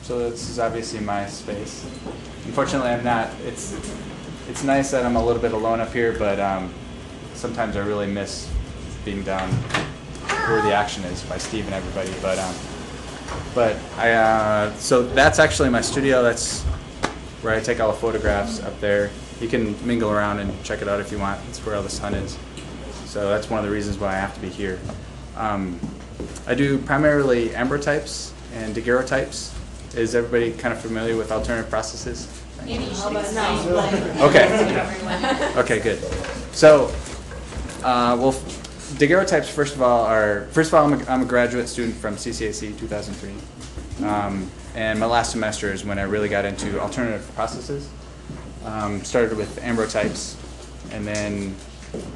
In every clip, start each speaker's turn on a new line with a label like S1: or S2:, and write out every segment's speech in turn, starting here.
S1: So this is obviously my space. Unfortunately, I'm not. It's nice that I'm a little bit alone up here, but sometimes I really miss being down where the action is by Steve and everybody. So that's actually my studio. That's where I take all the photographs up there. You can mingle around and check it out if you want. That's where all the sun is. So that's one of the reasons why I have to be here. I do primarily ambrotypes and daguerreotypes. Is everybody kind of familiar with alternative processes? Okay. Okay, good. So, well, daguerreotypes, first of all, I'm a graduate student from CCAC 2003. And my last semester is when I really got into alternative processes. Started with ambrotypes and then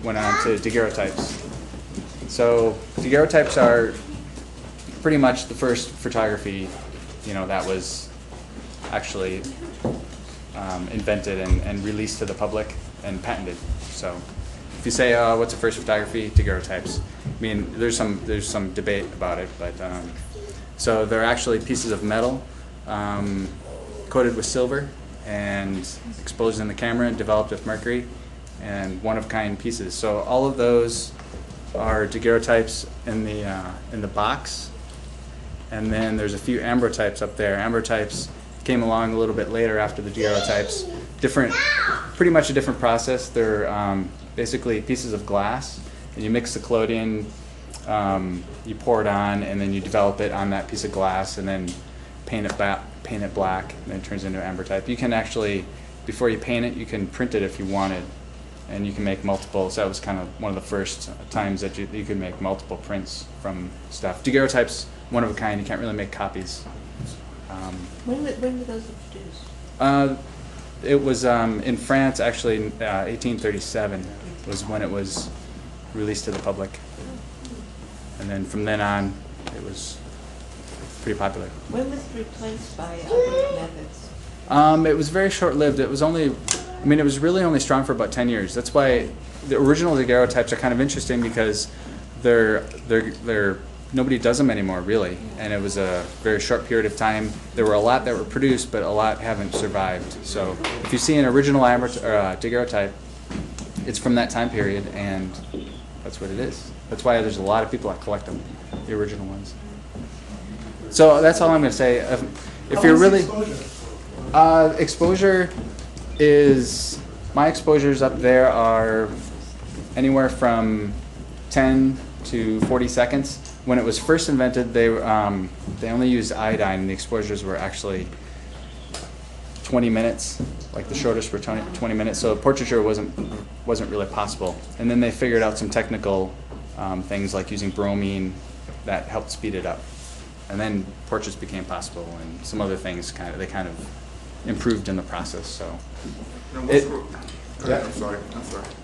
S1: went on to daguerreotypes. So daguerreotypes are pretty much the first photography, that was actually invented and released to the public and patented. So if you say, what's the first photography? Daguerreotypes. I mean, there's some debate about it, but so they're actually pieces of metal coated with silver and exposed in the camera and developed with mercury and one-of-kind pieces. So all of those are daguerreotypes in the box. And then there's a few ambrotypes up there. Ambrotypes came along a little bit later after the daguerreotypes. Pretty much a different process. They're basically pieces of glass, and you mix the collodion, you pour it on, and then you develop it on that piece of glass, and then paint it black, and then it turns into ambrotype. You can actually, before you paint it, you can print it if you wanted, and you can make multiple. So that was kind of one of the first times that you could make multiple prints from stuff. Daguerreotypes, one of a kind. You can't really make copies.
S2: When were those introduced?
S1: It was in France, actually, 1837 was when it was released to the public. And then from then on, it was pretty popular.
S2: When was it replaced by other methods?
S1: It was very short-lived. It was only, it was really only strong for about 10 years. That's why the original daguerreotypes are kind of interesting, because nobody does them anymore, really. And it was a very short period of time. There were a lot that were produced, but a lot haven't survived. So if you see an original daguerreotype, it's from that time period, and that's what it is. That's why there's a lot of people that collect them, the original ones. So that's all I'm going to say. If you're really exposure is, my exposures up there are anywhere from 10 to 40 seconds. When it was first invented, they only used iodine, and the exposures were actually 20 minutes. Like the shortest were 20 minutes. So portraiture wasn't really possible. And then they figured out some technical things like using bromine that helped speed it up. And then portraits became possible, and some other things they kind of improved in the process. So,
S3: I'm sorry.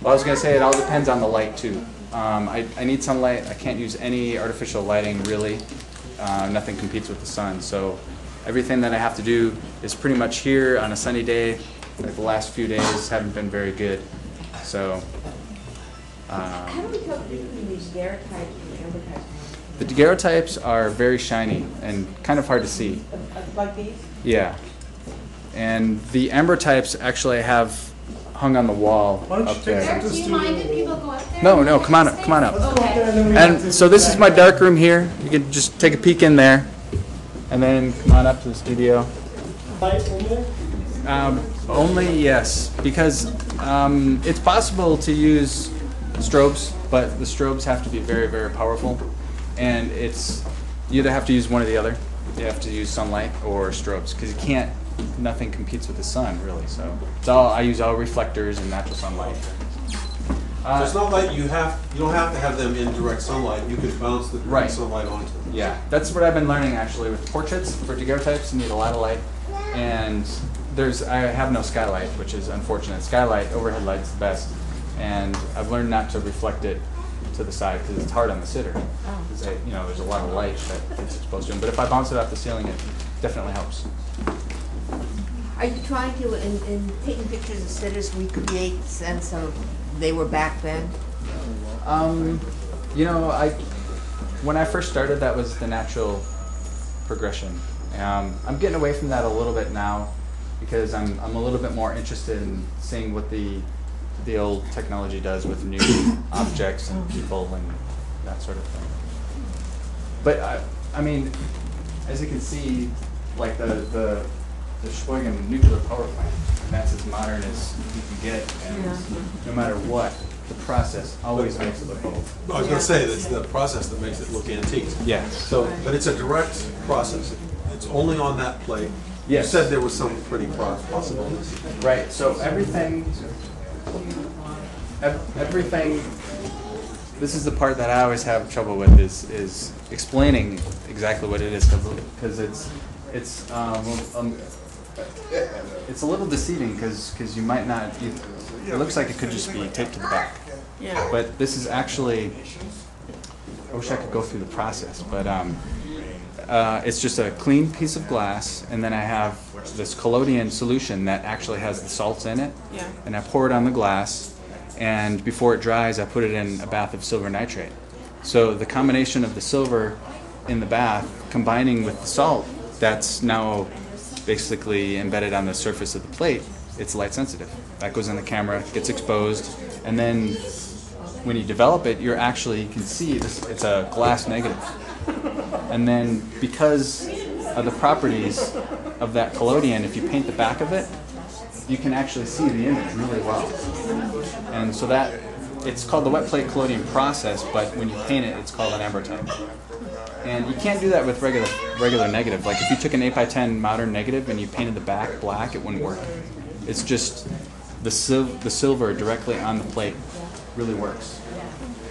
S1: Well, I was going to say it all depends on the light too. I need sunlight. I can't use any artificial lighting really. Nothing competes with the sun. So everything that I have to do is pretty much here on a sunny day. Like the last few days haven't been very good. So.
S2: How do we tell between these daguerreotypes and ambrotypes?
S1: The daguerreotypes are very shiny and kind of hard to see.
S2: Like these?
S1: Yeah. And the ambrotypes actually have hung on the wall up there.
S4: Do you mind if people go up there?
S1: No, come on up.
S4: Okay.
S1: And so this is my dark room here. You can just take a peek in there, and then come on up to the studio.
S5: Light over there?
S1: Only, yes, because it's possible to use strobes, but the strobes have to be very, very powerful. And you either have to use one or the other. You have to use sunlight or strobes, because nothing competes with the sun, really. So I use all reflectors and natural sunlight.
S3: So it's not like you don't have to have them in direct sunlight. You can bounce the direct sunlight onto them.
S1: Yeah, that's what I've been learning actually with portraits. For daguerreotypes, you need a lot of light, and I have no skylight, which is unfortunate. Skylight, overhead light's the best, and I've learned not to reflect it to the side because it's hard on the sitter. Because there's a lot of light that gets exposed to them. But if I bounce it off the ceiling, it definitely helps.
S2: Are you trying to, in taking pictures of sitters, recreate the sense of they were back then?
S1: When I first started, that was the natural progression. I'm getting away from that a little bit now because I'm a little bit more interested in seeing what the old technology does with new objects and people and that sort of thing. But I mean, as you can see, like the Sheboygan nuclear power plant, and that's as modern as you can get, and no matter what, the process always makes it look old.
S3: I was going to say, that's the process that makes it look antique.
S1: Yeah.
S3: So, but it's a direct process. It's only on that plate.
S1: Yes.
S3: You said there was some pretty possibilities.
S1: Right. So everything. This is the part that I always have trouble with is explaining exactly what it is because it's a little deceiving because you might not. It looks like it could just be taped to the back.
S2: Yeah.
S1: But this is actually. I wish I could go through the process, but it's just a clean piece of glass, and then I have this collodion solution that actually has the salts in it.
S2: Yeah.
S1: And I pour it on the glass, and before it dries, I put it in a bath of silver nitrate. So the combination of the silver in the bath combining with the salt that's now basically embedded on the surface of the plate, it's light sensitive. That goes in the camera, gets exposed, and then when you develop it, you can see this, it's a glass negative. And then because of the properties of that collodion, if you paint the back of it, you can actually see the image really well. And so that, it's called the wet plate collodion process, but when you paint it, it's called an ambrotype. And you can't do that with regular negative. Like if you took an 8x10 modern negative and you painted the back black, it wouldn't work. It's just the silver directly on the plate really works.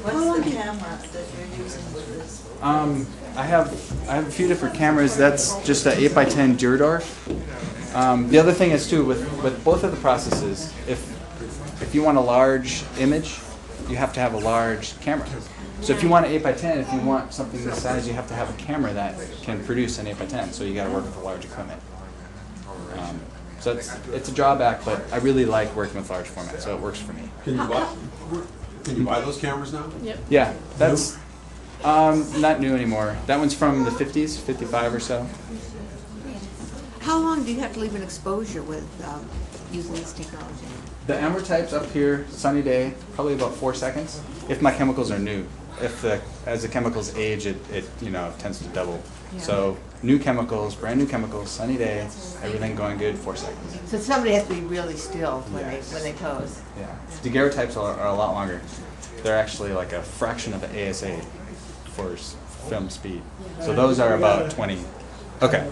S6: What's the camera that you're using with this?
S1: I have a few different cameras. That's just an 8x10 Durdorf. The other thing is too with both of the processes, if you want a large image, you have to have a large camera. So if you want an 8x10, if you want something this size, you have to have a camera that can produce an 8x10. So you got to work with a large equipment. So it's a drawback, but I really like working with large format, so it works for me.
S3: Can you buy those cameras now?
S2: Yep.
S1: Yeah, that's not new anymore. That one's from the 50s, 55 or so.
S2: How long do you have to leave an exposure with using this technology?
S1: The ambrotypes up here, sunny day, probably about 4 seconds. If my chemicals are new, as the chemicals age, it tends to double.
S2: Yeah.
S1: So new chemicals, brand new chemicals, sunny day, everything going good, 4 seconds.
S2: So somebody has to be really still when they pose.
S1: Yeah, daguerreotypes are a lot longer. They're actually like a fraction of an ASA for film speed. So those are about 20. Okay.